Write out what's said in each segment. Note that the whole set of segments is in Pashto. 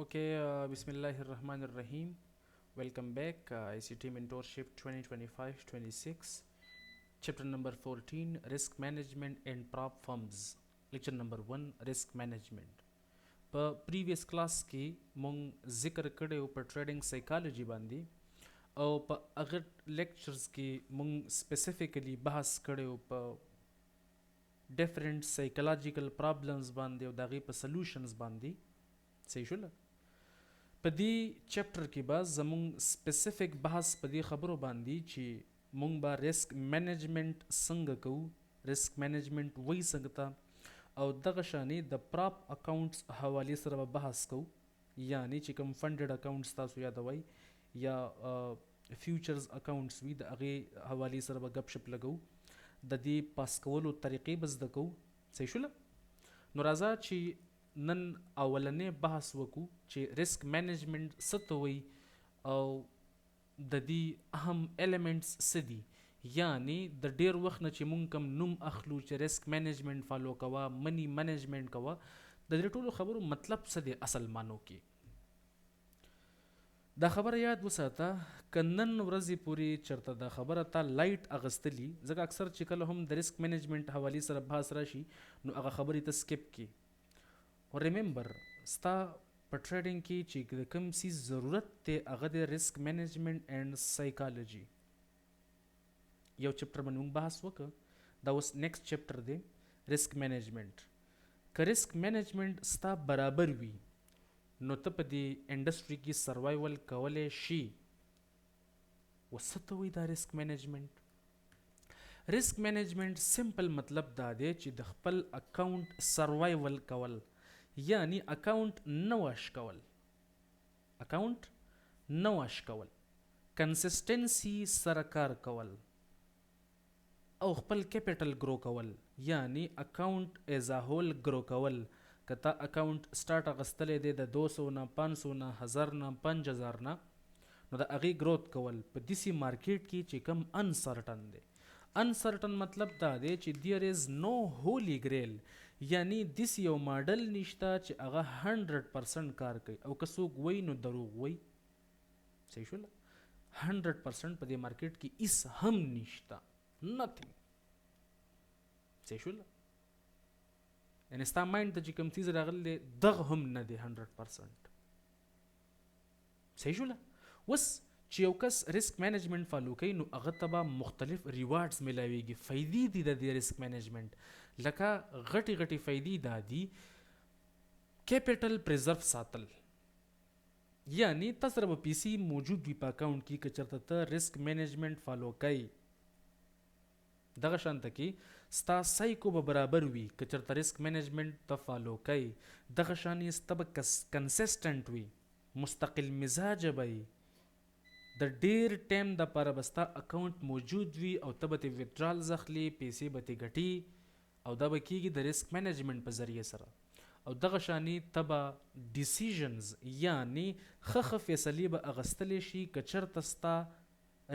Okay, Bismillahirrahmanirrahim. Welcome back. ICT Mentorship 2025-26, Chapter number 14, Risk Management and Prop Firms. Lecture number 1, Risk Management. په previous class کې مونږ ذکر کړی په ټریډینګ سایکالوجي باندې او په هغه لیکچرز کې مونږ سپیسیفیکلی بحث کړی په ډیفرنٹ سایکولوژیکل پرابلمز باندې او دغه په سولوشنز باندې صحیح شول. په دې چپټر کې به زمونږ سپیسیفیک بحث په دې خبرو باندې چې مونږ به ریسک مینجمنت څنګه کوو، ریسک مینجمنت وایي څنګه ته، او دغه شانې د پراپ اکاونټس حوالې سره به بحث کوو، یعنی چې کوم فنډډ اکاونټس تاسو یادوئ یا فیوچرز اکاونټس وي د هغې حوالې سره به ګپ شپ لګو، د دې پاس کولو طریقې به زده کوو. صحیح شوله؟ نو راځه چې نن اولنې بحث وکړو چې ریسک مینجمنت څه ته وایي او د دې اهم ایلیمنټس څه دي، یعنی د ډیر وخت نه چې مونږ کوم نوم اخلو چې ریسک مینجمنت فالو کوه، منی مینجمنت کوه، د دې ټولو خبرو مطلب څه دی اصل مانو کې. دا خبره یاد وساته که نن ورځې پورې چرته دا خبره تا لایټ اغستلی، ځکه اکثر چې کله هم د ریسک مینجمنت حوالې سره بحث راشي نو هغه خبرې ته سکپ کې. ریممبر ستا په ټریډینګ کې چې د کوم څیز ضرورت دی هغه د ریسک مینجمنت اینڈ سایکالوجي. یو چپټر باندې موږ بحث وکړ، دا اوس نیکسٹ چپټر دی ریسک مینجمنت. که ریسک مینجمنت ستا برابر وي نو ته په دې انډسټري کې سروایول کولی شي. و څه ته وایي دا ریسک مینجمنت؟ ریسک مینجمنت سمپل مطلب دا دی چې د خپل اکاونټ سروایول کول، یعنی اکاونٹ نه واش کول، اکاونٹ نه واش کول، کنسسټنسی سره کار کول او خپل کیپټل ګرو کول، یعنی اکاونٹ ایز ا هول ګرو کول. که تا اکاونٹ سٹارټ اغستلی دی د 200 نه 500 نه 1000 نه 5000 نه، نو د هغې گروت کول په داسې مارکیټ کې چې کم انسرټن دی. انسرټن مطلب دا دی چې دیر از نو هولی ګریل، یعنی داسې یو ماډل نشته چې هغه 100% کار کوي، او که څوک وایي نو دروغ وایي. صحیح شوله؟ 100% په دې مارکیټ کې هیڅ هم نشته، نتھنګ. صحیح شوله؟ یعنی ستا مایند ته چې کوم څیز راغلی دی دغه هم نه دی 100%. صحیح شوله؟ اوس چې یو کس ریسک مینجمنت فالو کوي نو هغه ته به مختلف ریوارډز ملاویږي، فایدې دي د دې ریسک مینجمنت. لکه غټي غټي فایدې دا دي، کیپټل پریزرو ساتل، یعنی تاسو سره به پیسې موجود وي په اکاونټ کې که چېرته ته ریسک مینجمنت فالو کوي. دغه شانته کې ستا سایکو به برابر وي که چېرته ریسک مینجمنت ته فالو کوي. دغه شانې ستا به کنسسټنټ وي، مستقل مزاجه به وي، د ډیر ټایم دپاره به ستا اکاونټ موجود وي او ته به ترې ویډرالز اخلي، پیسې به ترې ګټي، او دا به کېږي د ریسک مینجمنت په ذریعې سره. او دغه شانې ته به ډیسیژنز یعنی ښه فیصلې به اغستلی شي که چېرته ستا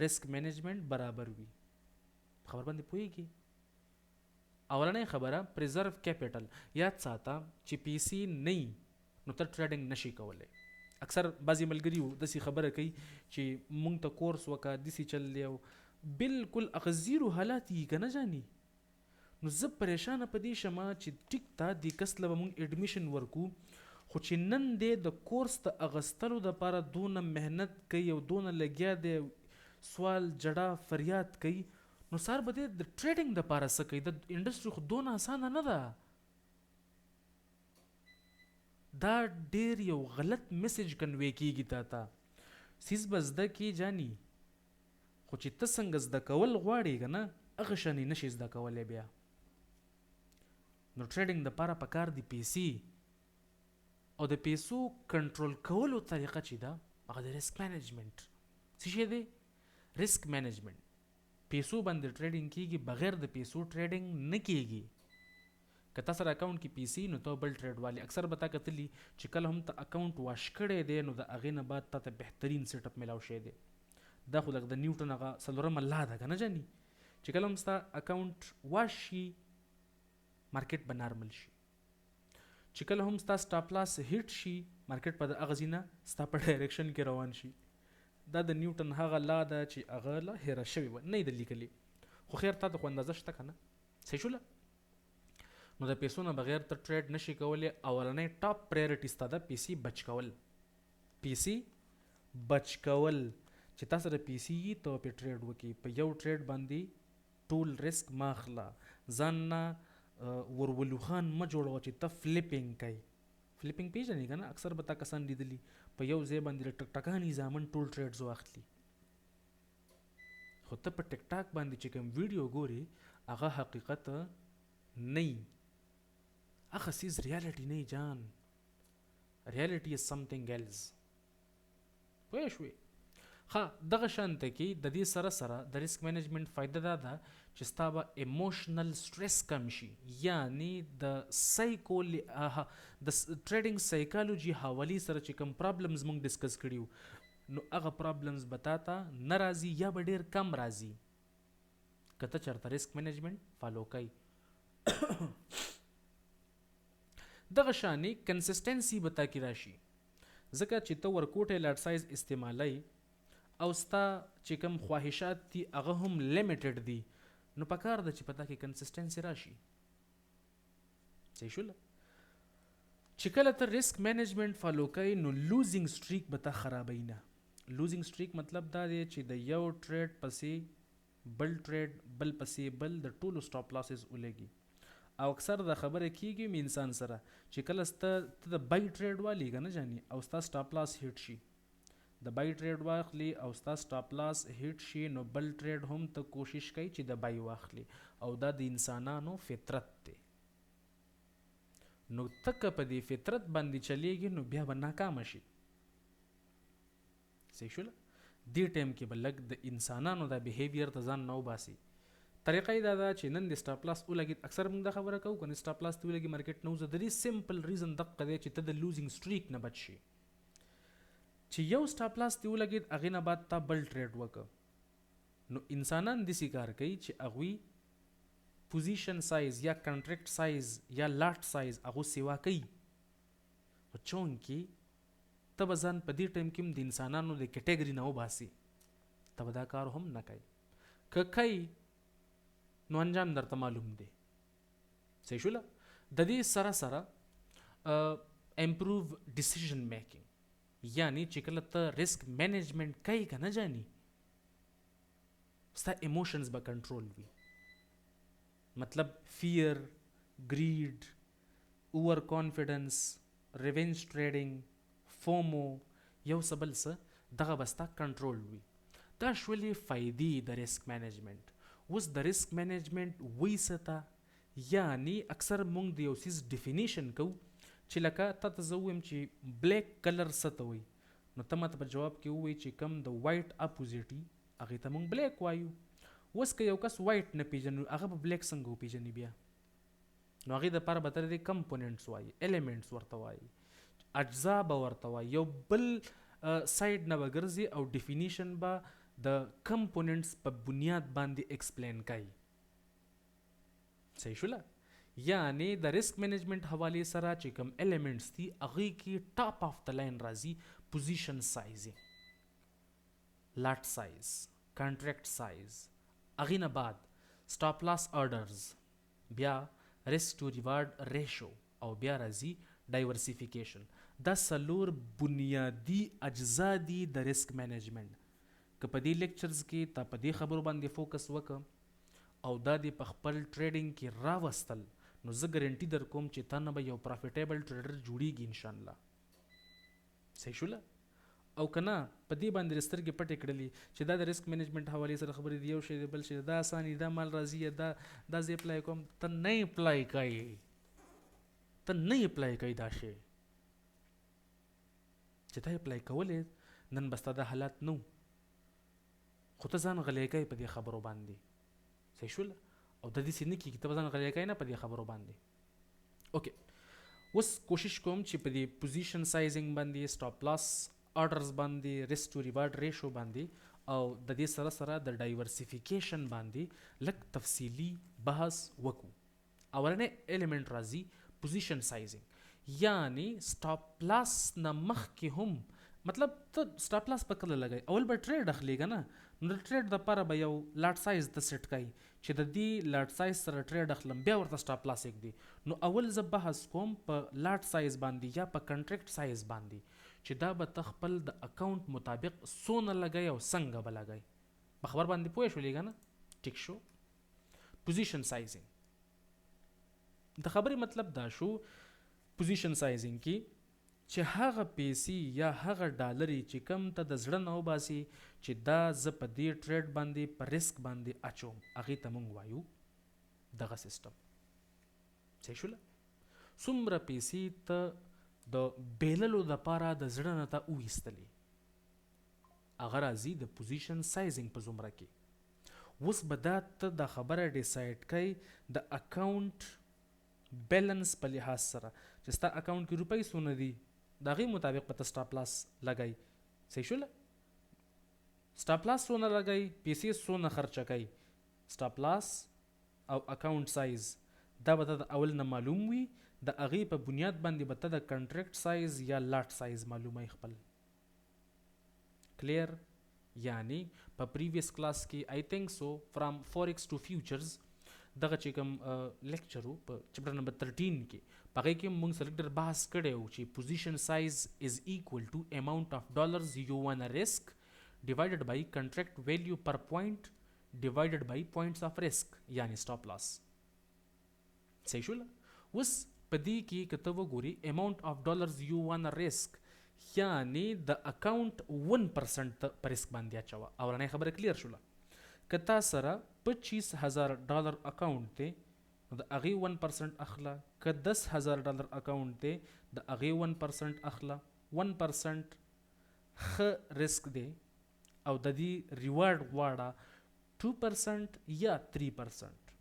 ریسک مینجمنت برابر وي. خبر باندې پوهېږي؟ اولنۍ خبره پریزرو کیپټل. یاد ساته چې پیسې نه نو ته ټریډینګ نشي کولی. اکثر بعضې ملګري داسې خبره کوي چې مونږ ته کورس وکړه داسې چل دی، او بالکل هغه زیرو حالات یي که نه جاني. نو زه پریشانه په دې شمه چې ټیک ته دې کس له به مونږ ایډمیشن ورکو، خو چې نن دی د کورس د اغستلو دپاره دونه محنت کوي او دونه لګیا دی، سوال جړه فریاد کوي، نو سهار به دی د ټریډینګ دپاره څه کوي؟ د انډسټري خو دونه اسانه نه ده. دا ډیر یو غلط میسج کنوی کیږي تا ته. سیز به زده کې جاني، خو چې ته څنګه زده کول غواړې که نه هغه شانې نشي زده کولی بیا. نو ټریډینګ دپاره پکار دي پیسې، او د پیسو کنټرول کولو طریقه چې ده هغه د ریسک مینجمنت. څه شی دی؟ ریسک مینجمنت. پیسو باندې ټریډینګ کیږي، بغیر د پیسو ټریډینګ نه کیږي. که تا سره اکاونټ کې پیسې نو ته بل ټریډ والی. اکثر به تا کتلي چې کله هم ته اکاونټ واش کړی دی نو د هغې نه بعد تا ته بهترین سیټ اپ میلاو شوی دی. دا خو لکه د نیوټن هغه څلورمه لا ده که نه جاني، چې کله هم ستا اکاونټ واش شي مارکیټ به نارمل شي. چې کله هم ستا سټاپ لاس هیټ شي مارکیټ په دغه ځینه ستا په ډایرکشن کې روان شي. دا د نیوټن هغه لا ده چې هغه لا هیره شوې وه، نه یې د لیکلې، خو خیر تا ته خو اندازه شته که نه؟ صحیح شوله. نو د پیسو نه بغیر ته ټریډ نشي کولی. اولنی ټاپ پرایورټي ستا ده پیسې بچ کول. پیسې بچ کول چې تا سره پیسې وي ته پې ټریډ وکړي. په یو ټریډ باندې ټول ریسک مه اخله، ځان نه ورولوخان مه جوړوه چې ته فلیپینګ کوي. فلیپینګ پیژنې که نه؟ اکثر به تا کسان لیدلي په یو ځای باندې د ټک ټکانې زامن ټول ټریډز واخلي. خو ته په ټک ټاک باندې چې کوم ویډیو ګوري هغه حقیقت نه وي، هغه سیز ریالټي نه جان. ریالټي از سمثینګ ایلز. پوه شوې؟ ښه دغه شانته کې د دې سره سره د ریسک مینجمنټ فایده دا ده چې ستا به ایموشنل سټریس کم شي. یعنی د ټریډینګ سایکالوجي حوالې سره چې کوم پرابلمز موږ ډسکس کړي نو هغه پرابلمز به تا ته نه راځي یا به ډېر کم راځي که ته چېرته ریسک مینجمنټ فالو کوي. دغه شانې کنسسټنسي به تا کې راشي، ځکه چې ته ورکوټی لاټ سایز استعمالی او ستا چې کوم خواهشات دي هغه هم لیمیټډ دي، نو پکار ده چې په تا کې کنسسټنسي راشي. صحیح شوله. چې کله ته ریسک مینجمنټ فالو کوي نو لوزینګ سټریک به تا خرابوي نه. لوزینګ سټریک مطلب دا دی چې د یو ټریډ پسې بل ټریډ بل پسې بل د ټولو سټاپ لاسز ولګي. او اکثر دا خبره کیږي انسان سره چې کله ته د بای ټریډ والی که نه جاني او ستا سټاپ لاس هیټ شي، د بای ټریډ واخلي او ستا سټاپ لاس هیټ شي نو بل ټریډ هم ته کوشش کوي چې د بای واخلي، او دا د انسانانو فطرت دی. نو ته که په دې فطرت باندې چلیږي نو بیا به ناکامه شي. صحیح شوله. دې ټایم کې به لږ د انسانانو دا بیهیویر ته ځان نه وباسي. طریقه یې دا ده چې نن د سټاپ لاس ولګېد، اکثر موږ دا خبره کوو که نه سټاپ لاس ته ولګي مارکیټ نه وځه، د دې سمپل ریزن دقه دی چې ته د لوزینګ سټریک نه بچ شي. چې یو سټاپ لاس ته ولګېد هغې نه بعد تا بل ټریډ وکړه نو انسانان داسې کار کوي چې هغوی پوزیشن سایز یا کنټریکټ سایز یا لاټ سایز هغو سیوا کوي، خو چونکې ته به ځان په دې ټایم کې هم د انسانانو د کیټګري نه وباسي، ته به دا کار هم نه کوي. که کوي نو انجام درته معلوم دی. صحیح شوله. د دې سره سره امپروو ډیسیژن میکینګ، یعنی چې کله ته ریسک مینجمنټ کوي که نه جاني ستا ایموشنز به کنټرول وي. مطلب فیر، گریډ، اوور کانفیډنس، ریونج ټریډینګ، فومو، یو څه بل څه دغه به ستا کنټرول وي. دا شولې فایدې د ریسک مینجمنټ. اوس د ریسک مینجمنټ وی څه ته، یعنی اکثر مونږ د یو څیز ډیفینیشن کوو چې لکه تا ته زه ووایم چې بلیک کلر څه ته وایي نو ته ماته په جواب کې ووایي چې کوم د وایټ اپوزیټ وي هغې ته مونږ بلیک وایو. اوس که یو کس وایټ نه پیژنو هغه به بلیک څنګه وپیژني بیا؟ نو هغې دپاره به ته د کمپوننټس وایي، ایلیمنټس ورته وایي، اجزا به ورته وایي، یو بل سایډ نه به ګرځي او ډیفینیشن به د کمپوننټس په بنیاد باندې ایکسپلین کوي. صحیح شوله. یعنی د ریسک مینجمنټ حوالې سره چې کوم ایلیمنټس دي هغې کې ټاپ آف د لاین راځي پوزیشن سایزینګ، لاټ سایز، کنټریکټ سایز، هغې نه بعد سټاپ لاس آرډرز، بیا ریسک ټو ریوارډ ریشو، او بیا راځي ډایورسیفیکیشن. دا څلور بنیادي اجزا دي د ریسک مینجمنټ. که په دې لیکچرز کې تا په دې خبرو باندې فوکس وکړه او دا دې په خپل ټریډینګ کې راوستل نو زه ګارنټي در کوم چې تا نه به یو پرافیټیبل ټریډر جوړیږي انشاءالله. صحیح شوله. او که نه په دې باندې سترګې پټې کړلې چې دا د ریسک مینجمنټ حوالې سره خبرې دي، یو شی دی بل شی دا اساني، دا مال راځي، دا زه اپلای کوم، ته نه اپلای کوي، ته نه اپلای کوي دا شی چې ته اپلای کولې نن به ستا دا حالات نه خو ته ځان غلی کوي په دې خبرو باندې. صحیح شوله. او د دې نه کېږي ته به ځان غلی کوي نه په دې خبرو باندې. اوکې اوس کوشش کوم چې په دې پوزیشن سایزینګ باندې، سټاپ لاس آرډرز باندې، ریسک ټو ریوارډ ریشو باندې او د دې سره سره د ډایورسیفیکیشن باندې لږ تفصیلي بحث وکړو. اولنی ایلیمنټ راځي پوزیشن سایزینګ، یعنی سټاپ لاس نه مخکې هم مطلب ته سټاپ لاس په کله لګای اول به ټریډ اخلي کنه نو د ټریډ دپاره به یو لاټ سایز ته سیټ کوي چې د دې لاټ سایز سره ټریډ اخلم بیا ورته سټاپ لاس ایږدي نو اول زه بحث کوم په لاټ سایز باندې یا په کنټریکټ سایز باندې چې دا به ته خپل د اکاونټ مطابق څونه لګی او څنګه به لګی په خبر باندې پوه شولې کنه ټیک شو پوزیشن سایزینګ د خبرې مطلب دا شو پوزیشن سایزینګ کې چې هغه پیسې یا هغه ډالري چې کم ته د زړه نه وباسي چې دا زه په دې ټریډ باندې په ریسک باندې اچوم هغې ته موږ وایو دغه سیسټم صحیح شوله څومره پیسې ته د بیللو دپاره د زړه نه ته وویستلې هغه راځي د پوزیشن سایزینګ په زمره کې اوس به دا ته دا خبره ډیسایډ کوي د اکاونټ بیلنس په لحاظ سره چې ستا اکاونټ کې روپۍ څونه دي د هغې مطابق به ته سټاپ لاس لګئ صحیح شوله سټاپ لاس څونه لګئ پیسې څونه خرچه کوي سټاپ لاس او اکاونټ سایز دا به ته د اول نه معلوم وي د هغې په بنیاد باندې به ته د کنټریکټ سایز یا لاټ سایز معلوموي خپل کلیر یعنی په پریویس کلاس کې آی تھنک سو فرام فورکس ټو فیوچرز دغه چې کوم لیکچر و په چپټر نمبر 13 کې په هغې کې موږ سلیکټر بحث کړی و چې پوزیشن سایز از ایکول ټو اماونټ آف ډالرز یو وان ریسک ډیوایډډ بای کنټریکټ ویلیو پر پوینټ ډیوایډډ بای پوینټس آف ریسک یعنی سټاپ لاس صحیح شوله اوس په دې کې که ته وګورې اماونټ آف ډالرز یو وان ریسک یعنی د اکاونټ 1% په ریسک باندې اچوه اورنۍ خبره کلیر شوله که تا سره 25,000 ډالر اکاونټ دی نو د هغې 1% اخله که 10,000 ډالر اکاونټ دی د هغې 1% اخله 1% ښه رسک دی او د دې ریوارډ غواړه 2% یا 3%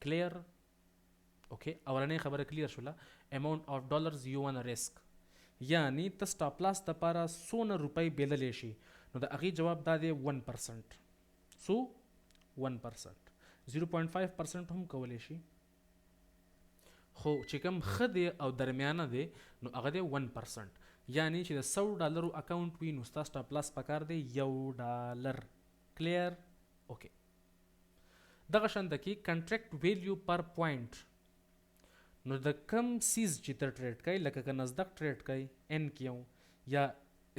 کلیر اوکې اولنۍ خبره کلیر شوله اماونټ آف ډالرز یو وان رسک یعنی ته سټاپ لاس دپاره څونه روپۍ بیللی شي نو د هغې جواب دا دی 1% سو 1% 0.5% هم کولی شي خو چې کوم ښه دی او درمیانه دی نو هغه دی 1% یعنی چې د 100 ډالرو اکاونټ وي نو ستا سټاپ لاس پکار دی $1 کلیر اوکې دغه شانته کې کنټریکټ ویلیو پر پوینټ نو د کم سیز چې ته ټریډ کوي لکه که نزدک ټریډ کوي ان کیو یا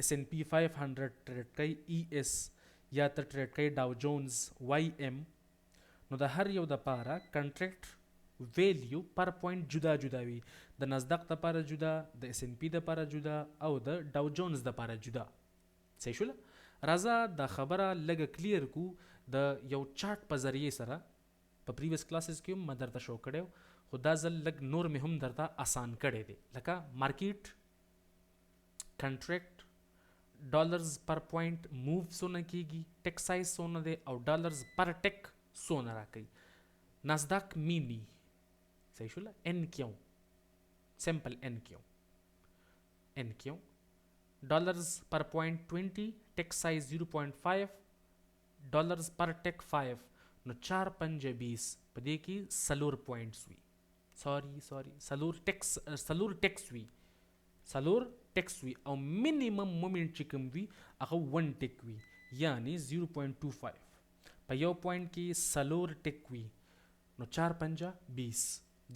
S&P 500 ټریډ کوي ES یا ته ټریډ کوي ډاو جونز YM نو د هر یو دپاره کنټریکټ ویلیو پر پوینټ جدا جدا وي د نزدق دپاره جدا د S&P دپاره جدا او د ډاو جونز دپاره جدا صحیح شوله راځه دا خبره لږه کلیر کو د یو چارت په ذریعې سره په پریویس کلاسز کې هم ما درته شو کړی خو دا ځل لږ نور مې هم درته آسان کړی دی لکه مارکیټ کنټریکټ ډالرز پر پوینټ موو څونه کیږي ټیک سایز څونه دی او ډالرز پر ټیک څونه راکوي ناسداک مینی صحیح شوله ان کیو سمپل ان کیو ډالرز پر پوینټ 20 ټیک سایز 0.5 ډالرز پر ټیک 5 نو 4 5 20 په دې کې سلور پوینټس وي سوري سلور ټیکس وي ټیکس وي او منیمم مومنټ چې کوم وي هغه 1 ټیک وي یعنی 0.25 په یو پوینټ کې سلور ټیک وي نو 4 5 20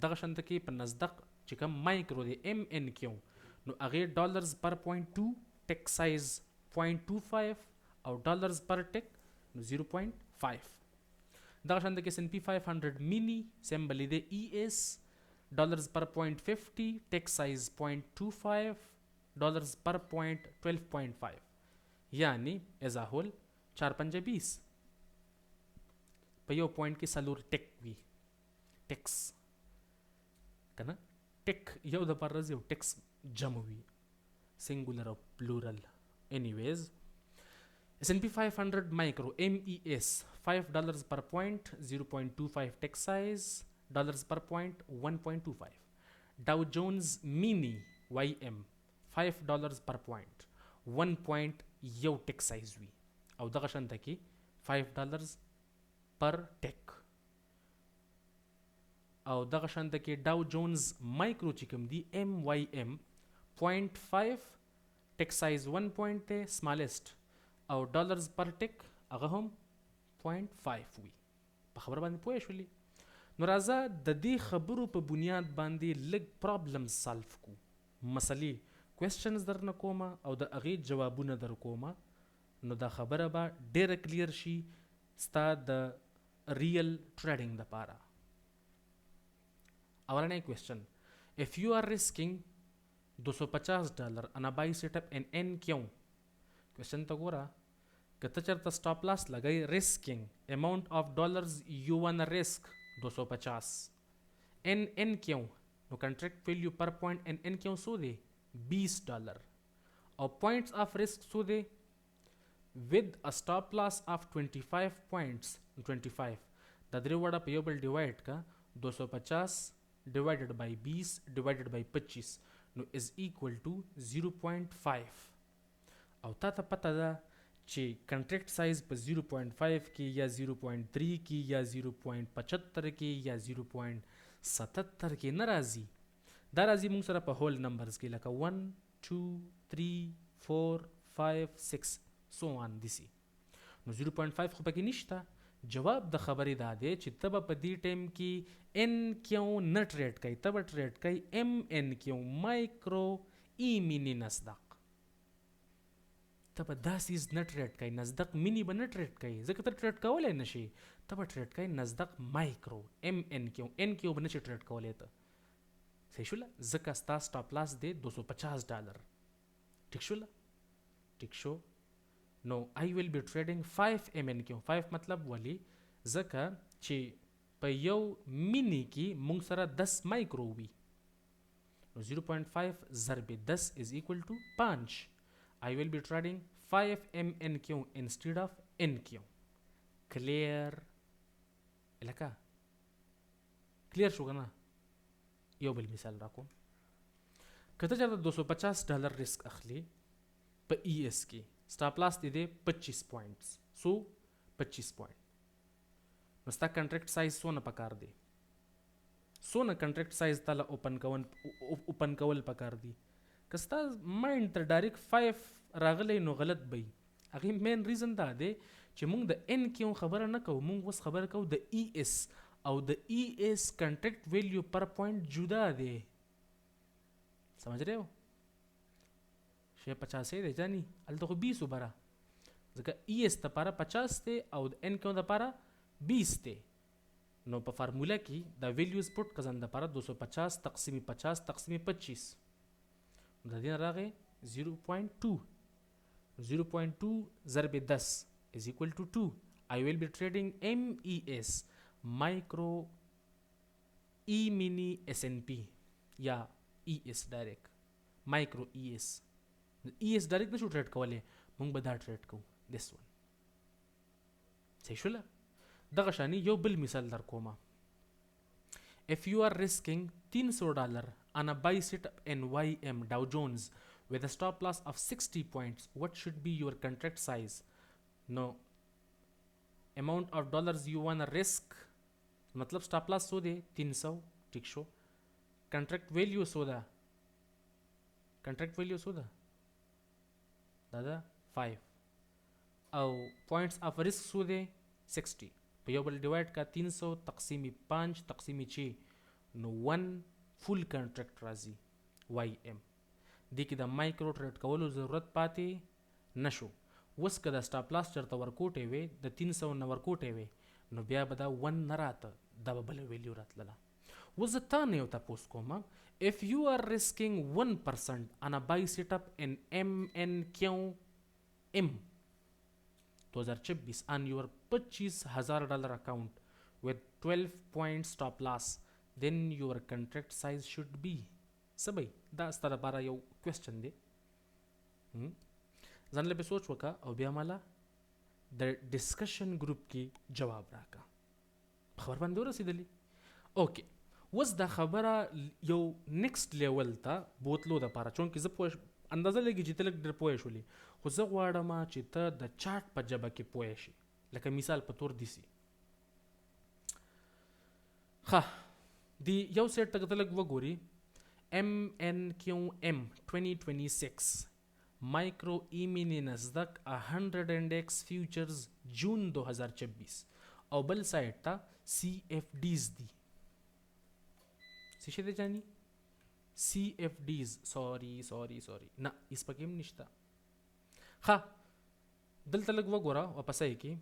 دغه شانته کې په نزدق چې کوم مایکرو دی MNQ نو هغې ډالرز پر پوینټ 2 ټیک سایز 0.25 او ډالرز پر ټیک نو 0.5 دغه شانته کې S&P 500 مینی سمبل دی ES ډالرز پر پوینټ 50 ټیک سایز 0.25 ډالرز پر پوینټ 12.5 یعنی ایز ا هول 4 5 20 په یو پوینټ کې سلور ټیک وي ټیکس کنه ټیک یو د پر یو ټیکس جمع وي سنگولر او پلورل انیویز S&P 500 micro MES $5 per point 0.25 ټیک سایز ډالرز پر پوینټ 1.25 ډاو جونز مینی YM $5 per point 1 point یو ټیک سایز وي او دغه شانته کې $5 per ټیک او دغه شانته کې ډاو جونز مایکرو چې کوم دی MYM 0.5 ټیک سایز 1 پوینټ دی سمالست او ډالرز پر ټیک هغه هم 0.5 وي. په خبره باندې پوه شولې؟ نو راځه د دې خبرو په بنیاد باندې لږ پرابلم سالف کو، مسلې کوېسچنز درنه کومه او د هغې جوابونه در کومه، نو دا خبره به ډیره کلیر شي ستا د ریل ټریډینګ دپاره. اولنی کوېسچن، if you are risking $250 on a buy setup in NQ. کوېسچن ته ګوره، که ته چېرته سټاپ لاس لګئ risking amount of dollars you wanna risk 250 in NQ، نو contract value per point in NQ څو دی $20 او points of risk څو دی with a stop loss of 25 points 25 دا درې وړه په یو بل ډیوایډ کا 250 divided by 20 divided by 25 نو is equal to 0.5 او تا ته پته ده چې کنټریکټ سایز په 0.5 کې یا 0.3 کې یا 0.75 کې یا 0.77 کې نه راځي، دا راځي موږ سره په هول نمبرز کې لکه 1 2 3 4 5 6 so on دسی. نو 0.5 خو پکې نشته. جواب د خبرې دا دی چې ته به په دې ټایم کې NQ نه ټریډ کوي، ته به ټریډ کوي MNQ مایکرو ای مینی نصدق. ته به دا سیز نه ټریډ کوي، نصدق مینی به نه ټریډ کوي ځکه ته ټریډ کولی نه شي، ته به ټریډ کوي نصدق مایکرو MNQ. NQ به نه شي ټریډ کولی ته. صحیح شوله؟ ځکه ستا سټاپ لاس دی $250. ټیک شوله؟ ټیک شو. نو I will be trading 5 MNQ. 5 مطلب ولی ځکه چې په یو مینی کې مونږ سره 10 مایکرو وي، نو 0.5 ضرب 10 is equal to 5. I will be trading 5 MNQ instead of NQ. Clear؟ الکه کلیر شو کنه؟ یو بل مثال راکوم. که ته چېرته $250 ریسک اخلي په ES کې، سټاپ لاس دی دی 25 پوینټس، سو 25 پوینټ، نو ستا کنټریکټ سایز څونه پکار دی؟ څونه کنټریکټ سایز تاله اوپن کول پکار دی؟ که ستا مایند ته ډایرکټ 5 راغلی نو غلط به وي. هغې مین ریزن دا دی چې موږ د NQ خبره نه کوو، موږ اوس خبره کوو د ES او د ES کنټریکټ ویلیو پر پوینټ جدا دی. سمجھ رہے ہو؟ شی 50 دی جانی هلته خو 20 وبره ځکه ES دپاره 50 دی او د NQ دپاره 20 دی. نو په فارموله کې د ویلیوز پټ کزن دپاره 250 تقسیم 50 تقسیم 25 د دې راغی 0.2. 0.2 ضرب 10 is equal to 2. I will be trading MES micro E mini SNP یا ES direct micro ES. ES direct نشو ټریډ کولی، مونږ به دا ټریډ کوو this one. صحیح شوله؟ دغه شانی یو بل مثال در کومه. If you are risking $300 on a buy setup NYM Dow Jones with a stop loss of 60 points, what should be your contract size? No amount of dollars you wanna risk. मतलब stop loss सो दे 300. ठीक show. Contract value सो दा. Contract value सो दा. दादा 5. او points of risk so they 60. په یو بل ډیوایډ کا 300 تقسیم 5 تقسیم 6 نو 1 فول کنټریکټ راځي YM. دې کې د مایکرو ټریډ کولو ضرورت پاتې نشو. اوس که د سټاپ لاس چېرته ورکوټې وې د 300 نه ورکوټې وې نو بیا به دا 1 نه راته، دا به بله ویلیو راتلله. اوس زه تا نه یو تپوس کوم، if you are risking 1% on a buy setup in MNQM 2026 on your $25,000 account with 12 point stop loss, then your contract size should be. سبای دا ستاره لپاره یو کوېسچن دی. ځان له سوچ وکړه او بیا مالا د ډسکشن ګروپ کې جواب راکړه. خبر باندې ورسېدلی؟ اوکې، اوس دا خبره یو نیکسټ لیول ته بوتلو دپاره، چونکې زه پوه اندازه لګي چې ته لږ ډېر پوه شولې، خو زه غواړم چې ته د چارټ په ژبه کې پوه شي. لکه مثال په طور داسې ښه دی یو سیټ ته لږ وګوري MNQM 2026 مایکرو ایمینی نزدک 100 انڈیکس فیوچرز جون 2026 او بل سایټ ته CFDs دي څه شي دی جاني CFDs سوري نه اس پکې هم نشته ښه دلته لږ وګوره واپس یې کې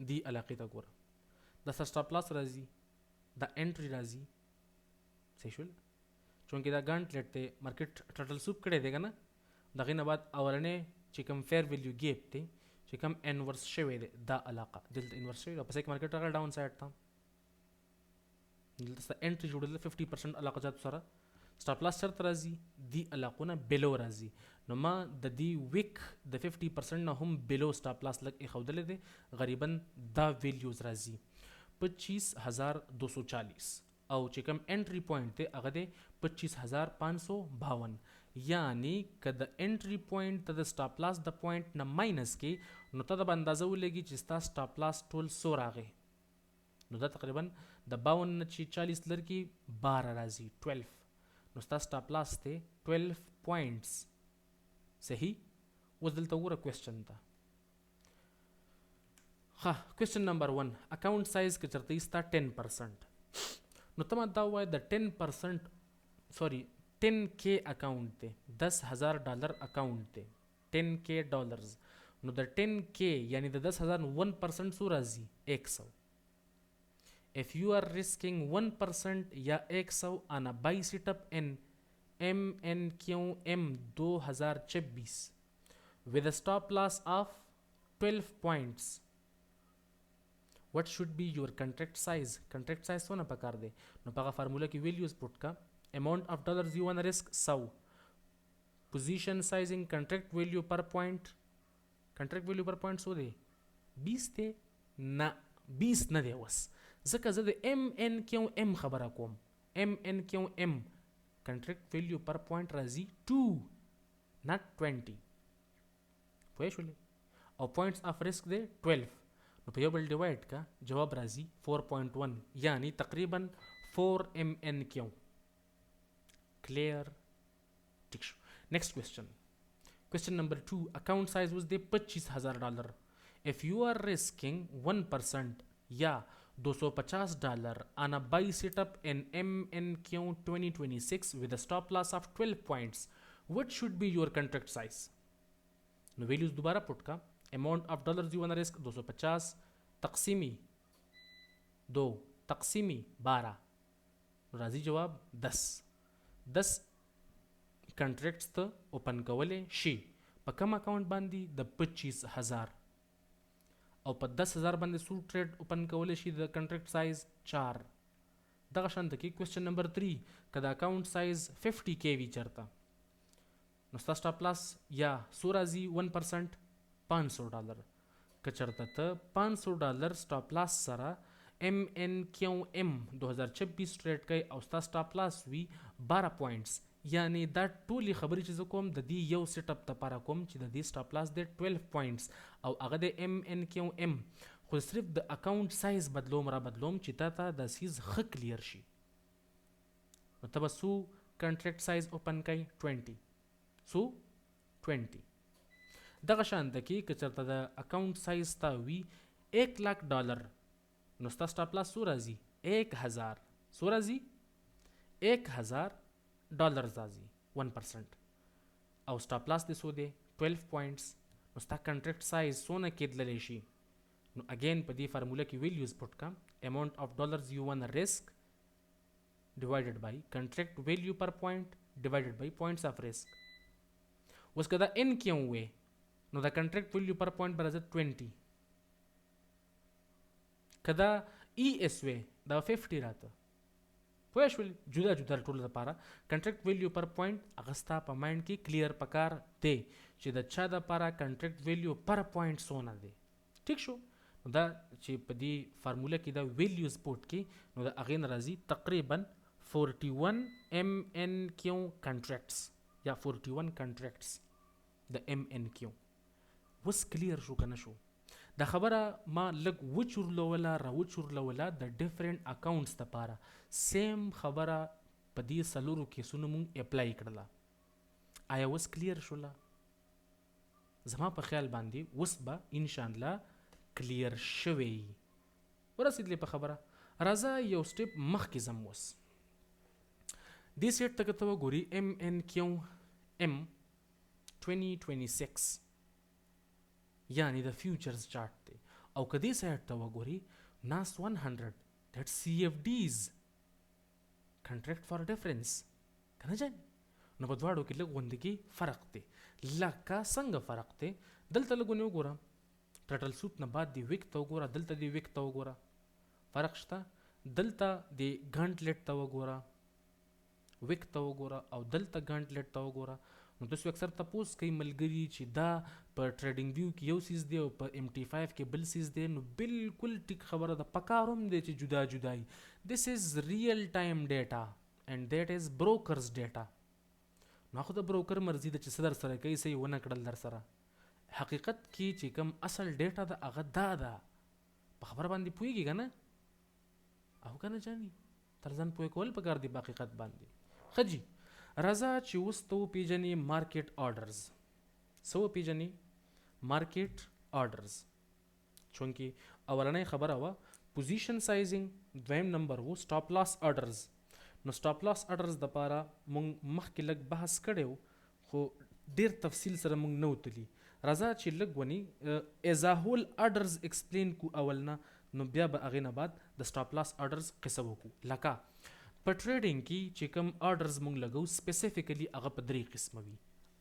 دی علاقې ته ګوره د سټاپ لاس راځي د انټری راځي صحیح شول چونکې دا ګانټلیټ ته مارکیټ ټټل سوپ کړی دی کنه دغه نه بعد اولنې چې کوم فیر ویلیو ګیپ دی چې کوم انورس شوی دی دا علاقه دلته انورس شوی دا پسې مارکیټ راغلی ډاون سایډ ته دلته انټری جوړېدل 50% علاقه جات سره سټاپ لاس چرته راځي دی علاقونه بلو راځي نو ما د دې ویک د 50% نه هم بلو سټاپ لاس لګ ایښودلې دی غریبا دا ویلیوز راځي 25240 او چې کوم انټری پوینټ دی هغه دی 25552 یعنی که د انټری پوینټ ته د سټاپ لاس د پوینټ نه ماینس کې نو ته د اندازه ولګي چې ستا سټاپ لاس ټول سو راغی نو دا تقریبا د 52 نه چې 40 لرګي 12 راځي 12 نو ستا سټاپ لاس ته 12 پوینټس صحیح اوس دلته وګوره کوېسچن ته ها کوېسچن نمبر 1 اکاونټ سایز کې چرته ستا 10% نو ته ما دا وایي د 10% سوري 10K اکاونټ دی $10,000 اکاونټ دی 10K ډالرز نو د 10K یعنی د 10,000 1% څو راځي 100 if you are risking 1% یا 100 on a buy setup in MNQM 2026 with a stop loss of 12 points what should be your contract size څونه پکار دی نو په هغه فارموله کې ویلیوز پټ کا amount of dollars you want to risk 100 position sizing contract value per point څو دی 20 دی نه 20 نه دی اوس ځکه زه د MNQM خبره کوم MNQM contract value per point راځي 2 not 20 پوه شولې او points of risk دی 12 نو په یو بل ډیوایډ کا جواب راځي 4.1 یعنی تقریبا 4 MNQ clear ٹھیک شو next question number 2 account size was the $25,000 if you are risking 1% یا $250 on a buy setup in MNQ 2026 with a stop loss of 12 points what should be your contract size نو ویلیوز دوباره پټ کا amount of dollars you want to risk 250 تقسیمی 2 تقسیمی 12 راځي جواب 10 کنټریکټس ته اوپن کولې شي په کوم اکاونټ باندې د 25000 او په 10000 باندې سو ټریډ اوپن کولې شي د کنټریکټ سایز 4 دغه شانت کې کوېسچن نمبر 3 کدا اکاونټ سایز 50k وی چرته نو ستا سټاپ لاس یا سو راځي 1% $500 کچرته ته $500 سټاپ لاس سره MNQM 2026 ټریډ کوي او ستا سټاپ لاس وی 12 پوینټس یعنی دا ټولې خبرې چې زه کوم د دې یو سیټ اپ لپاره کوم چې د دې سټاپ لاس دی 12 پوینټس او هغه د MNQM خو صرف د اکاونټ سایز بدلوم چې تا ته د سیز ښه کلیر شي نو ته به سو کنټریکټ سایز اوپن کوي 20 سو 20 دغه شان د کې که چېرته د اکاونټ سایز تا وي $1,00,000 نو ستا سټاپ لاس سو راځي 1000 سو راځي $1000 راځي 1% او سټاپ لاس دې سو دی 12 پوینټس نو ستا کنټریکټ سایز څونه کېدلی شي نو اگین په دې فارموله کې ویلیوز پټ کا amount of dollars you want to risk divided by contract value per point divided by points of risk اوس که دا n کیوں وې نو دا کنټریکټ ویلیو پر پوینټ برازه 20 کدا ES وې دا 50 راته پوه شول جدا ټول لپاره کنټریکټ ویلیو پر پوینټ هغه ستا په مایند کې کلیر پکار دی چې د چا دپاره کنټریکټ ویلیو پر پوینټ څونه دی ټیک شو نو دا چې په دې فارموله کې دا ویلیوز پوټ کې نو د هغې نه راځي تقریبا 41 MNQ کنټریکټس یا 41 کنټریکټس د MNQ اوس کلیر شو که نه شو دا خبره ما لږ وچورلوله را وچورلوله د ډیفرنٹ اکاونټس دپاره سیم خبره په دې څلورو کیسونو مونږ اپلای کړله. آیا اوس کلیر شوله؟ زما په خیال باندې اوس به انشاءالله کلیر شوی ورسېدلې په خبره. راځه یو سټیپ مخکې ځم. اوس دې سیټ ته که ته وګوري MNQM 2026 یعنی د فیوچرز چارت دی، او که دې سایټ ته وګوري NAS 100 that CFDs contract for difference کنه جان، نو په دواړو کې لږ غوندګي فرق دی. لکه څنګه فرق دی؟ دلته لږ وګوره ټرټل سوپ نه بعد دی ویک ته وګوره، دلته دی ویک ته وګوره، فرق شته. دلته دی ګانټلټ ته وګوره، ویک ته وګوره، او دلته ګانټلټ ته وګوره. نو تاسو اکثر تاسو کوي ملګری چې دا په ټریډینګ ویو کې یو سیز دی او په MT5 کې بل سیز دی، نو بالکل ټیک خبره ده، پکاروم دی چې جدا جدای. This is real time data and that is brokers data. نو خو د بروکر مرزي د چې صدر سره کوي سي ونه کړل در سره. حقیقت کې چې کوم اصل ډیټا د هغه دا ده. په خبره باندې پوهیږي کنه؟ او کنه جاني تر ځان پوهه کول پکار دی په حقیقت باندې. خجی راځه چې اوس ته وپېژنې مارکیټ آرډرز. څه وپېژنې؟ مارکیټ آرډرز. چونکې اولنۍ خبره وه پوزیشن سایزینګ، دویم نمبر و سټاپ لاس آرډرز. نو سټاپ لاس آرډرز دپاره مونږ مخکې لږ بحث کړی و، خو ډېر تفصیل سره مونږ نه وتلي. راځه چې لږ ونی ایز ا هول آرډرز ایکسپلین کو اول نه، نو بیا به هغې نه بعد د سټاپ لاس آرډرز قصه وکړو. لکه په ټریډینګ کې چې کوم آرډرز مونږ لګو سپیسیفیکلی هغه په درې قسمه وي.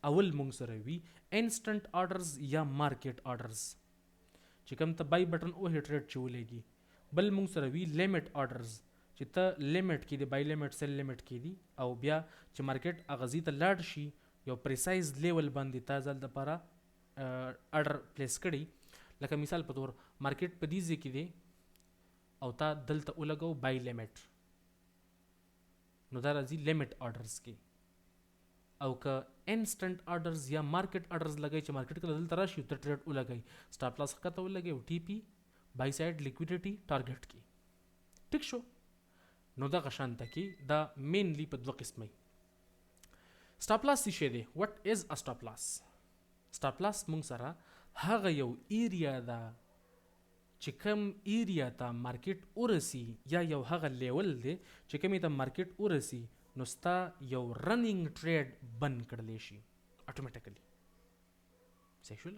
اول مونږ سره وي انسټنټ آرډرز یا مارکیټ آرډرز چې کوم ته بای بټن وهې ټریډ چې ولګي. بل مونږ سره وي لیمټ آرډرز چې ته لیمټ کې دی، بای لیمټ سیل لیمټ کې دی، او بیا چې مارکیټ اغازي ته لاړ شي یو پریسایز لیول باندې تا ځل دپاره آرډر پلیس کړي. لکه مثال په طور مارکیټ په دې ځای کې دی او تا دلته ولګو بای لیمټ، نو دا راځي لیمټ آرډرز کې. او که انسټنټ آرډرز یا مارکیټ آرډرز لګای چې مارکیټ کله دلته راشي ته ټریډ ولګای، سټاپ لاس ښکته ولګي او TP بای سایډ لیکویډیټي ټارګټ کې. ټیک شو؟ نو دغه شانته کې دا مینلی په دوه قسمه. سټاپ لاس څه شی دی؟ وټ از ا سټاپ لاس؟ سټاپ لاس مونږ سره هغه یو ایریا ده چې کوم ایریا ته مارکیټ ورسی، یا یو هغه لیول دی چې کومې ته مارکیټ ورسی، نو ستا یو رننګ ټریډ بند کړلی شي اټومیټیکلی. صحیح شول؟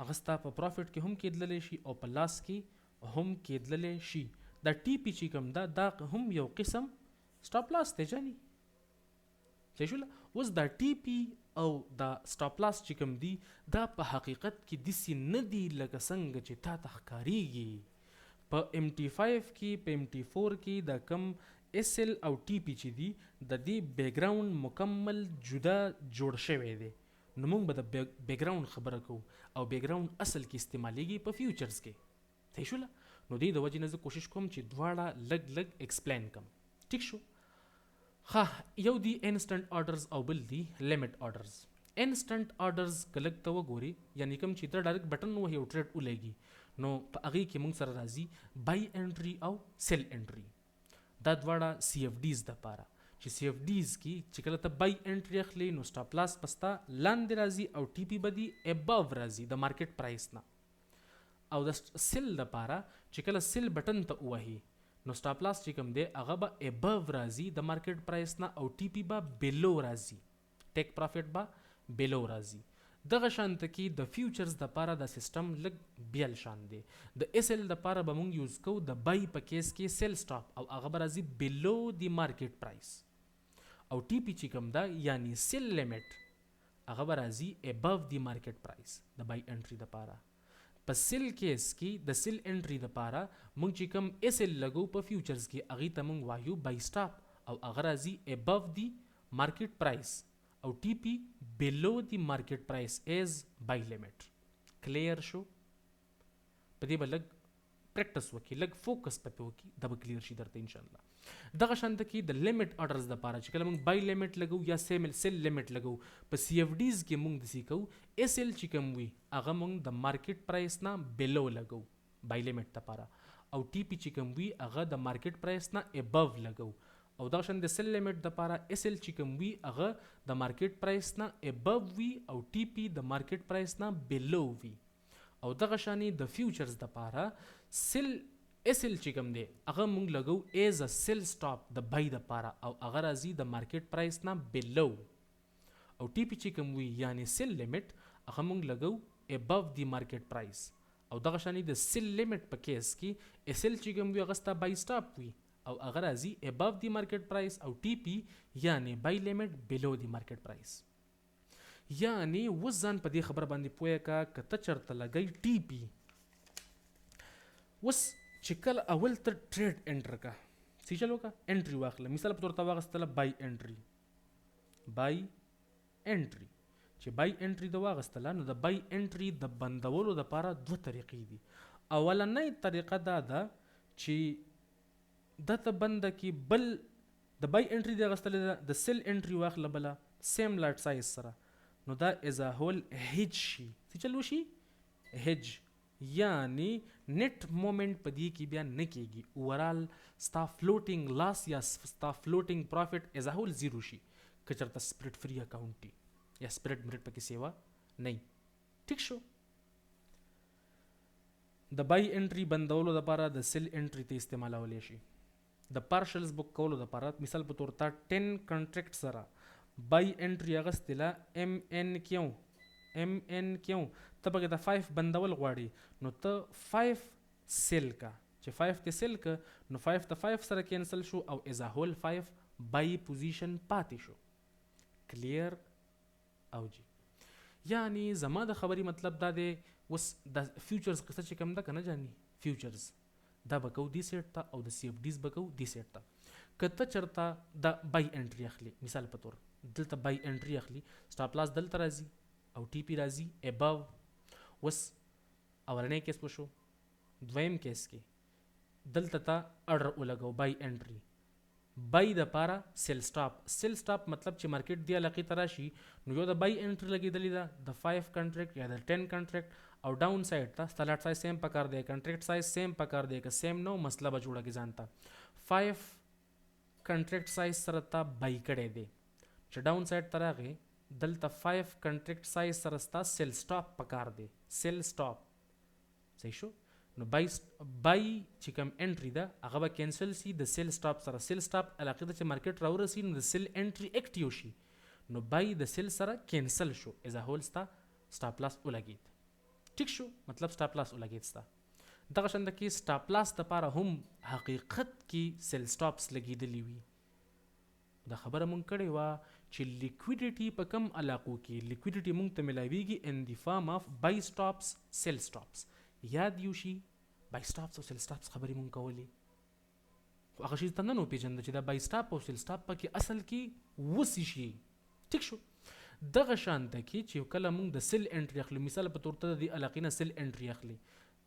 هغه ستا په پروفیټ کې هم کېدلی شي او په لاس کې هم کېدلی شي. دا TP چې کوم ده دا هم یو قسم سټاپ لاس دی جاني. صحیح شول؟ اوس دا TP او دا سټاپ لاس چې کوم دی دا په حقیقت کې داسې نه دی لکه څنګه چې تا ته ښکارېږي. په MT5 کې په MT4 کې دا کم SL او TP چې دی د دې بیکګراوند مکمل جدا جوړ شوی دی. نو موږ به د بیکګراوند خبره کوو او بیکګراوند اصل کې استعمالیږي په فیوچرز کې. صحیح شوله؟ نو دې د وجې نه زه کوشش کوم چې دواړه لږ لږ ایکسپلین کم. ټیک شو؟ ښه، یو دی انسټنټ آرډرز او بل دی لیمټ آرډرز. انسټنټ آرډرز که لږ ته وګوري یعنی کوم چې ته ډایرکټ بټن وهي او ټریډ ولګي، نو په هغې کې موږ سره راځي بای انټري او سیل انټري. دا دواړه CFDs دپاره چې CFDs کې چې کله ته بای انټري اخلي نو سټاپ لاس پستا لاندې راځي او TP بدی اباو راځي د مارکیټ پرایس نه. او د سیل دپاره چې کله سیل بټن ته ووهي نو سټاپ لاس چې کوم دی هغه به اباو راځي د مارکیټ پرایس نه او TP به بیلو راځي، ټیک پروفیټ به بیلو راځي. دغه شانته کې د فیوچرز دپاره د سیستم لږ بیل شان دی. د SL دپاره به مونږ یوز کوو د بای په کیس کې سیل سټاپ او هغه به راځي بیلو دی مارکیټ پرایس، او TP چې کوم ده یعنی سیل لیمټ هغه به راځي اباو دی مارکیټ پرایس د بای انټري دپاره. په سیل کیس کې د سیل انټري دپاره مونږ چې کوم SL لګو په فیوچرز کې هغې ته مونږ وایو بای سټاپ او هغه راځي اباو دی مارکیټ پرایس او TP below the market price is buy limit. کلیر شو؟ په دې به لږ پریکټس وکړي، لږ فوکس پکې وکړي، دا به کلیر شي درته انشاءالله. دغه شانته کې د لیمټ اورډرز د پاره چې کله موږ بای لیمټ لګو یا سیل لیمټ لګو په سی اف ډیز کې موږ د سیکو اس ال چې کوم وي هغه موږ د مارکیټ پرایس نه بیلو لګو بای لیمټ لپاره او ټي پی چې کوم وي هغه د مارکیټ پرایس نه ابو لګو او دغه شان د سیل لیمټ د پاره اس ال چې کوم وي هغه د مارکیټ پرایس نه ابو وي او ټي پی د مارکیټ پرایس نه بیلو وي او دغه شانی د فیوچرز د پاره سیل اس ال چې کوم دی هغه موږ لګو ایز ا سیل سټاپ د بای د پاره او هغه راځي د مارکیټ پرایس نه بیلو او ټي پی چې کوم وي یعنی سیل لیمټ هغه موږ لګو ابو دی مارکیټ پرایس او دغه شانی د سیل لیمټ په کیس کې اس ال چې کوم وي هغه ستا بای سټاپ وي او هغه راځي ابو دی مارکیټ پرایس او ټي پی یعنی بای لیمټ بیلو دی مارکیټ پرایس یعنی وزن په دې خبره باندې پوهه کا کته چرته لګی ټي پی وس چې کله اول ته ټریډ انټر کا سی چلو کا انټری واخله مثال په تور ته واغستله بای انټری چې بای انټری د واغستله نو د بای انټری د بندولو د لپاره دوه طریقې دي اولنۍ طریقه دا ده چې دته بند کی بل د بای انټری د غستله د سیل انټری واخله بل سیم لاټ سایز سره نو دا از ا هول هج شي سی چلو شي هج یعنی نیټ مومنت په دې کې بیا نه کېږي اوورال ستا فلوټینګ لاس یا ستا فلوټینګ پروفټ از ا هول زیرو شي که چېرته سپریټ فری اکاونټ یا سپریټ میرټ پکې سیوا نه ټیک شو د بای انټری بندولو لپاره د سیل انټری ته استعمالولی شي د پارشلز بک کولو لپاره مثال په تور ته 10 کنټریکټ سره بای انټری اغستله ام ان کیو ته پکې د 5 بندول غواړي نو ته 5 سیل کا چې 5 ته سیل کا نو 5 ته 5 سره کینسل شو او از ا هول 5 بای پوزیشن پاتې شو کلیر او جی یعنی زما د خبرې مطلب دا دی وس د فیوچرز قصه چې کوم ده کنه جانی فیوچرز دا بکو دی سیټ ته او د سی اف ډیز بکو دی سیټ ته کته چرته د بای انټری اخلي مثال په تور دلته بای انټری اخلي سټاپ لاس دلته راځي او ټي پی راځي ابو وس اولنۍ کیس پوه شو دویم کیس کې دلته ته اډر ولګو بای انټری بای د پاره سیل سټاپ مطلب چې مارکیټ دی علاقې ته راشي نو یو د بای انټری لګېدلې ده د 5 کنټریکټ یا د 10 کنټریکټ او ډاون سایډ ته سټالاټ سایز سیم پکار دی کنټریکټ سایز سیم پکار دی که سیم نو مسله به جوړه کې ځانته 5 کنټریکټ سایز سره ته بای کړی دی چې ډاون سایډ ته راغی دلته 5 کنټریکټ سایز سره ستا سیل سټاپ پکار دی سیل سټاپ صحیح شو نو بای چې کوم انټری ده هغه به کینسل سی د سیل سټاپ سره سیل سټاپ علاقه ته چې مارکیټ راورسی نو د سیل انټری اکټیو شي نو بای د سیل سره کینسل شو از ا هول ستا سټاپ لاس ولګید ټیک شو مطلب سټاپ لاس ولګید ستا دغه شند کې سټاپ لاس د پاره هم حقیقت کې سیل سټاپس لګیدلی وي دا خبره مونږ کړې وه چې لیکویډیټي په کم علاقو کې لیکویډیټي مونږ ته ملاویږي ان دی فارم اف بای سټاپس سیل سټاپس یاد یو شي بای سټاپس او سیل سټاپس خبرې مونږ کولې خو هغه شي ته نه نو پیژنده چې دا بای سټاپ او سیل سټاپ پکې اصل کې وسی شي ټیک شو دغه شانته کې چې کله مونږ د سیل انټری اخلو مثال په تور ته د علاقې نه سیل انټری اخلي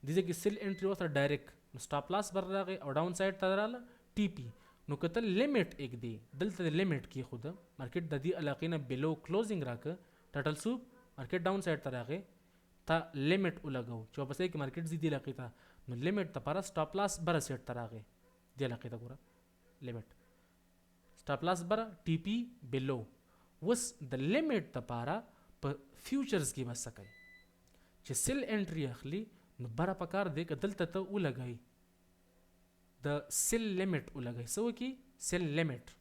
دغه کې سیل انټری وسره ډایرکټ سټاپ لاس بر راغی او ډاون سایډ ته رااله ټي پی نو کته لیمټ یک دی دلته د لیمټ کې خود مارکیټ د دې علاقې نه بیلو کلوزینګ راکه ټټل سوپ مارکیټ ډاون سایډ ته راغی تا لیمټ ولګو چې واپس کې مارکیټ زی دی علاقې ته نو لیمټ ته پر سټاپ لاس بر سیټ ته راغی دی علاقې ته ګوره لیمټ سټاپ لاس بر ټي پی بیلو وس د لیمټ ته پاره په فیوچرز کې مسکای چې سیل انټری اخلي نو بر پکار دی ک دلته ته ولګای د سیل لیمټ ولګای سو کې سیل لیمټ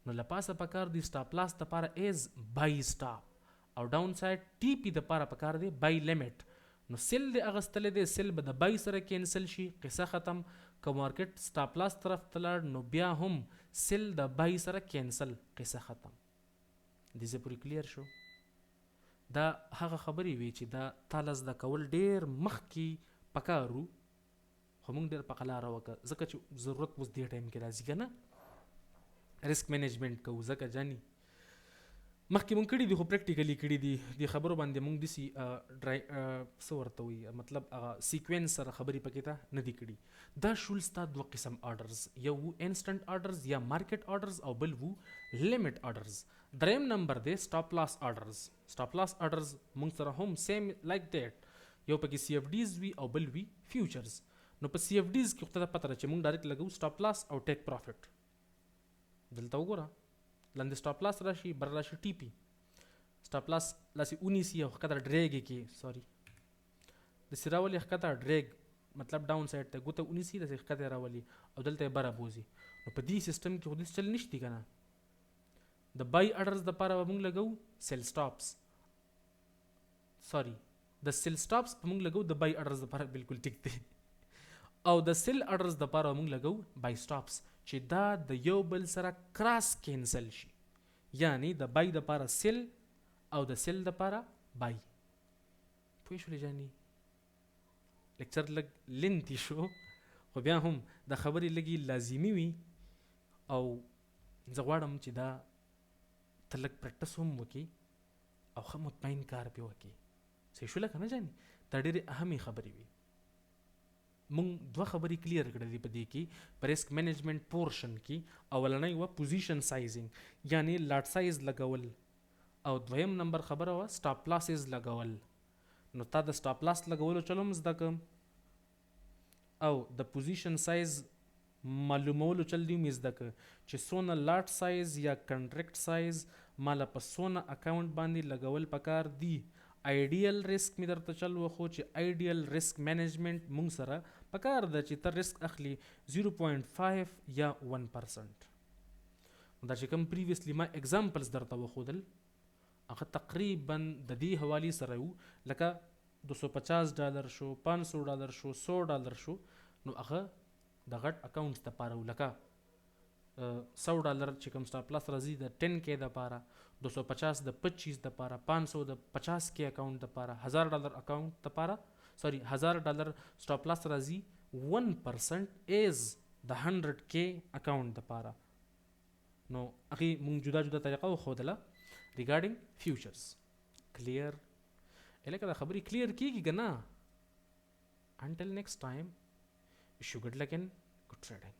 نو لپاسه پکار دی سټاپ لاس ته پاره ایز بای سټاپ او ډاون سایډ ټي پی د پاره پکار دی بای لیمټ نو سیل د اغستل دی سیل به د بای سره کینسل شي قصه ختم که مارکیټ سټاپ لاس طرف تلار نو بیا هم سیل د بای سره کینسل قصه ختم دې زه پوری کلیر شو دا هغه خبرې وی چې دا تالز د کول ډیر مخ کې پکارو خو موږ ډېر په قلاره وکړه ځکه چې ضرورت اوس دې ټایم کې راځي که نه ریسک مینجمنټ کوو ځکه جاني مخکې مونږ کړي دي خو پریکټیکلی کړي دي د خبرو باندې مونږ داسې څه ورته وایي مطلب هغه سیکوینس سره خبرې پکې ته نه دي کړي. دا شول ستا دوه قسم آرډرز، یو وو انسټنټ آرډرز یا مارکیټ آرډرز او بل وو لیمټ آرډرز. دریم نمبر دی سټاپ لاس آرډرز. سټاپ لاس آرډرز مونږ سره هم سیم لایک دیټ، یو پکې سی اف ډیز وي او بل وي فیوچرز. نو په سی اف ډیز کې خو ته پته ده چې مونږ ډایرکټ لګو سټاپ لاس او ټیک پروفیټ. دلته وګوره لاندې سټاپ لاس راشي بر راشي ټي پی. سټاپ لاس لاسې ونیسي او ښکته ډریګ یې کړي، سوري داسې راولي ښکته ډریګ مطلب ډاون سایډ ته ګوته ونیسي داسې ښکته یې راولي او دلته یې بره بوځي. نو په دې سیسټم کې خو داسې چل نشتی که نه. د بای اډرز دپاره به مونږ لګو سیل سټاپس، سوري د سیل سټاپس په مونږ لګو د بای اډرز دپاره بالکل ټیک دی. او د سیل اډرز دپاره مونږ لګو بای سټاپس چې دا د یو بل سره کراس کینسل شي، یعنی د بای دپاره سیل او د سیل دپاره بای. پوه شولې جاني؟ لیکچر لږ لینتي شو خو بیا هم د خبرې لږې لازمي وي او زه غواړم چې دا ته لږ پریکټس هم وکړي او ښه مطمئن کار پې وکړي. صحیح شوله که نه جاني؟ دا ډېرې اهمې خبرې وي. مونږ دوه خبرې کلیر کړې دي په دې کې په ریسک مینجمنټ پورشن کې. اولنۍ وه پوزیشن سایزینګ یعنی لاټ سایز لګول، او دویم نمبر خبره وه سټاپ لاسز لګول. نو تا د سټاپ لاس لګولو چل هم زده کړم او د پوزیشن سایز معلومولو چل دی هم زده کړه چې څونه لاټ سایز یا کنټریکټ سایز ماله په څونه اکاونټ باندې لګول پکار دی. آیډیل ریسک می درته چل وخو چې آیډیل ریسک مینجمنټ مونږ سره پکار ده چې ته ریسک اخلي 0.5 یا 1%. دا چې کوم پریویسلی ما اگزامپلز درته وښودل هغه تقریبا د دې حوالې سره وو، لکه $250 شو، $500 شو، $100 شو. نو هغه د غټ اکاونټس دپاره وو، لکه $100 چې کوم سټاپ لاس راځي د 10K دپاره، 250 د 25 دپاره، 500 د 50K اکاونټ دپاره، $1000 اکاونټ دپاره، سوري $1000 سټاپ لاس راځي 1% از د 100K اکاونټ دپاره. نو هغې مونږ جدا جدا طریقه وښودله ریګارډینګ فیوچرز. کلیر؟ لکه دا خبرې کلیر کېږي که نه؟ انټل نیکسټ ټایم، wish you good luck and good trading.